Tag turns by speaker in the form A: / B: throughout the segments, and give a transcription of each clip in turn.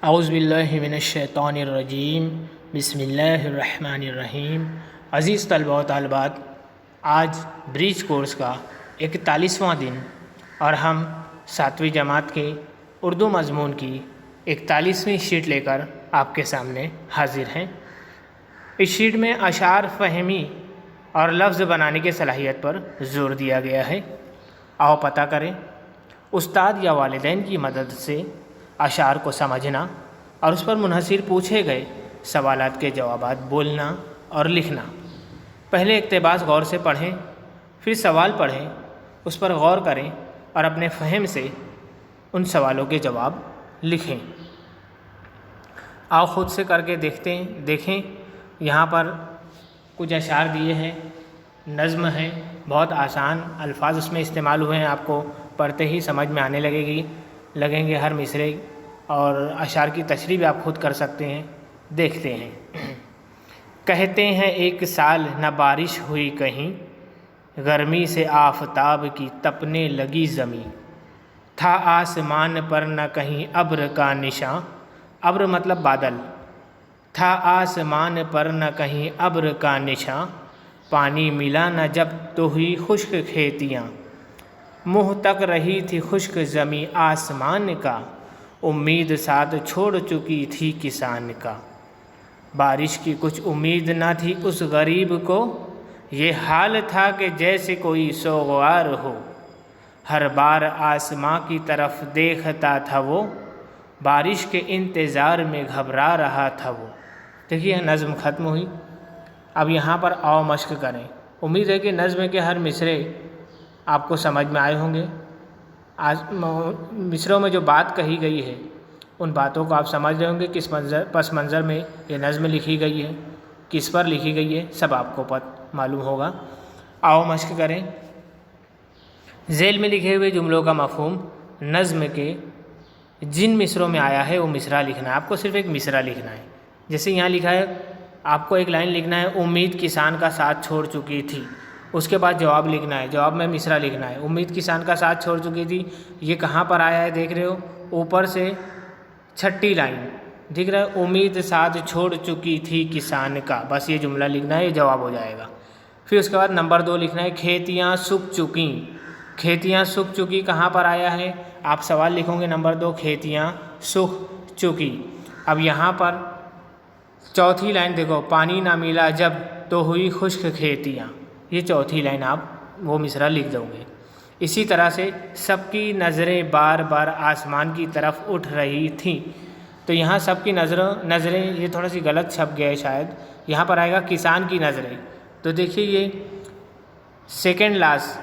A: اعوذ باللہ من الشیطان الرجیم بسم اللہ الرحمن الرحیم۔ عزیز طلبہ و طالبات، آج بریج کورس کا 41واں دن اور ہم 7ویں جماعت کے اردو مضمون کی 41ویں شیٹ لے کر آپ کے سامنے حاضر ہیں۔ اس شیٹ میں اشعار فہمی اور لفظ بنانے کی صلاحیت پر زور دیا گیا ہے۔ آؤ پتہ کریں استاد یا والدین کی مدد سے اشعار کو سمجھنا اور اس پر منحصر پوچھے گئے سوالات کے جوابات بولنا اور لکھنا۔ پہلے اقتباس غور سے پڑھیں، پھر سوال پڑھیں، اس پر غور کریں اور اپنے فہم سے ان سوالوں کے جواب لکھیں۔ آؤ خود سے کر کے دیکھیں۔ یہاں پر کچھ اشعار دیے ہیں، نظم ہے، بہت آسان الفاظ اس میں استعمال ہوئے ہیں، آپ کو پڑھتے ہی سمجھ میں آنے لگیں گے ہر مصرعے، اور اشعار کی تشریح بھی آپ خود کر سکتے ہیں۔ دیکھتے ہیں۔ کہتے ہیں ایک سال نہ بارش ہوئی کہیں، گرمی سے آفتاب کی تپنے لگی زمین، تھا آسمان پر نہ کہیں ابر کا نشاں، ابر مطلب بادل، تھا آسمان پر نہ کہیں ابر کا نشاں، پانی ملا نہ جب تو ہوئی خشک کھیتیاں، منہ تک رہی تھی خشک زمیں آسمان کا، امید ساتھ چھوڑ چکی تھی کسان کا، بارش کی کچھ امید نہ تھی اس غریب کو، یہ حال تھا کہ جیسے کوئی سوگوار ہو، ہر بار آسماں کی طرف دیکھتا تھا وہ، بارش کے انتظار میں گھبرا رہا تھا وہ۔ دیکھیے نظم ختم ہوئی۔ اب یہاں پر آؤ مشق کریں۔ امید ہے کہ نظم کے ہر مصرعے آپ کو سمجھ میں آئے ہوں گے۔ آج مصرعوں میں جو بات کہی گئی ہے ان باتوں کو آپ سمجھ رہے ہوں گے، کس پس منظر میں یہ نظم لکھی گئی ہے، کس پر لکھی گئی ہے، سب آپ کو معلوم ہوگا۔ آؤ مشق کریں۔ ذیل میں لکھے ہوئے جملوں کا مفہوم نظم کے جن مصرعوں میں آیا ہے وہ مصرع لکھنا ہے۔ آپ کو صرف ایک مصرع لکھنا ہے۔ جیسے یہاں لکھا ہے، آپ کو ایک لائن لکھنا ہے، امید کسان کا ساتھ چھوڑ چکی تھی، اس کے بعد جواب لکھنا ہے، جواب میں مصرع لکھنا ہے۔ امید کسان کا ساتھ چھوڑ چکی تھی، یہ کہاں پر آیا ہے دیکھ رہے ہو، اوپر سے 6ٹھی لائن دکھ رہا ہے، امید ساتھ چھوڑ چکی تھی کسان کا، بس یہ جملہ لکھنا ہے، یہ جواب ہو جائے گا۔ پھر اس کے بعد نمبر 2 لکھنا ہے، کھیتیاں سوکھ چکیں، کھیتیاں سوکھ چکی کہاں پر آیا ہے، آپ سوال لکھو گے نمبر 2، کھیتیاں سوکھ چکی۔ اب یہاں پر 4تھی لائن دیکھو، پانی نہ ملا جب تو ہوئی خشک کھیتیاں، یہ 4تھی لائن آپ وہ مصرع لکھ دو گے۔ اسی طرح سے سب کی نظریں بار بار آسمان کی طرف اٹھ رہی تھیں، تو یہاں سب کی نظریں یہ تھوڑا سی غلط چھپ گیا ہے شاید، یہاں پر آئے گا کسان کی نظریں۔ تو دیکھیے یہ سیکنڈ لاسٹ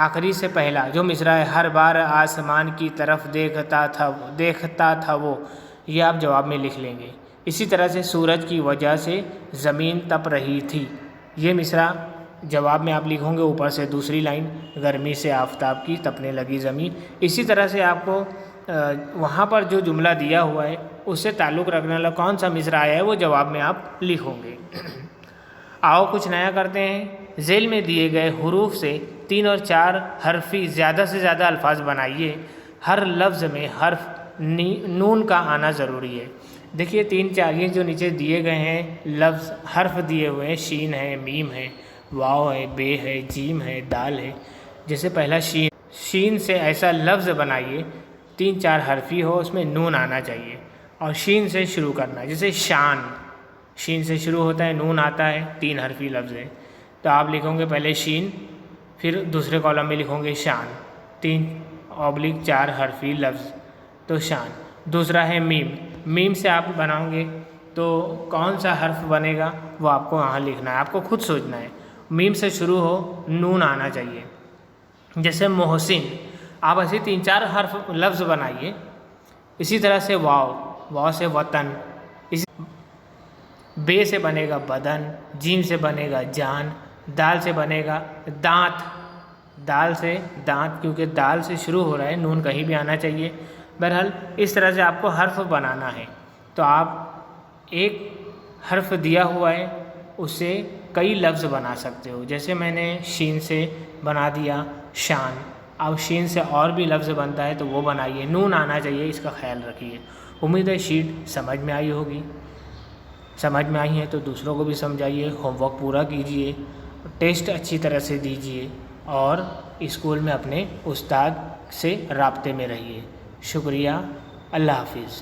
A: آخری سے پہلا جو مصرع ہے، ہر بار آسمان کی طرف دیکھتا تھا وہ، یہ آپ جواب میں لکھ لیں گے۔ اسی طرح سے سورج کی وجہ سے زمین تپ رہی تھی، یہ مصرع جواب میں آپ لکھوں گے، اوپر سے دوسری لائن، گرمی سے آفتاب کی تپنے لگی زمین۔ اسی طرح سے آپ کو وہاں پر جو جملہ دیا ہوا ہے اس سے تعلق رکھنے والا کون سا مصرع آیا ہے وہ جواب میں آپ لکھوں گے۔ آؤ کچھ نیا کرتے ہیں۔ ذیل میں دیے گئے حروف سے 3 اور 4 حرفی زیادہ سے زیادہ الفاظ بنائیے، ہر لفظ میں حرف نون کا آنا ضروری ہے۔ دیکھیے 3 4 یہ جو نیچے دیے گئے ہیں لفظ حرف دیے ہوئے ہیں، شین ہے، میم ہے، واو ہے، بے ہے، جیم ہے، دال ہے۔ جیسے پہلا شین سے ایسا لفظ بنائیے 3 4 حرفی ہو، اس میں نون آنا چاہیے اور شین سے شروع کرنا ہے۔ جیسے شان، شین سے شروع ہوتا ہے، نون آتا ہے، 3 حرفی لفظ ہے، تو آپ لکھوں گے پہلے شین، پھر دوسرے کالم میں لکھوں گے شان، 3/4 حرفی لفظ، تو شان۔ دوسرا ہے میم، میم سے آپ بناؤں گے تو کون سا حرف بنے گا وہ آپ کو وہاں لکھنا ہے، آپ کو خود سوچنا ہے۔ میم سے شروع ہو، نون آنا چاہیے۔ جیسے محسن، آپ ایسے 3 4 حرف لفظ بنائیے۔ اسی طرح سے واو، واو سے وطن، بے سے بنے گا بدن، جیم سے بنے گا جان، دال سے بنے گا دانت، دال سے دانت، کیونکہ دال سے شروع ہو رہا ہے، نون کہیں بھی آنا چاہیے۔ بہرحال اس طرح سے آپ کو حرف بنانا ہے، تو آپ ایک حرف دیا ہوا ہے اس سے کئی لفظ بنا سکتے ہو۔ جیسے میں نے شین سے بنا دیا شان، اب شین سے اور بھی لفظ بنتا ہے تو وہ بنائیے، نون آنا چاہیے، اس کا خیال رکھیے۔ امید ہے شیٹ سمجھ میں آئی ہوگی، سمجھ میں آئی ہیں تو دوسروں کو بھی سمجھائیے، ہوم ورک پورا کیجیے، ٹیسٹ اچھی طرح سے دیجیے اور اسکول میں اپنے استاد سے رابطے میں رہیے۔ شکریہ، اللہ حافظ۔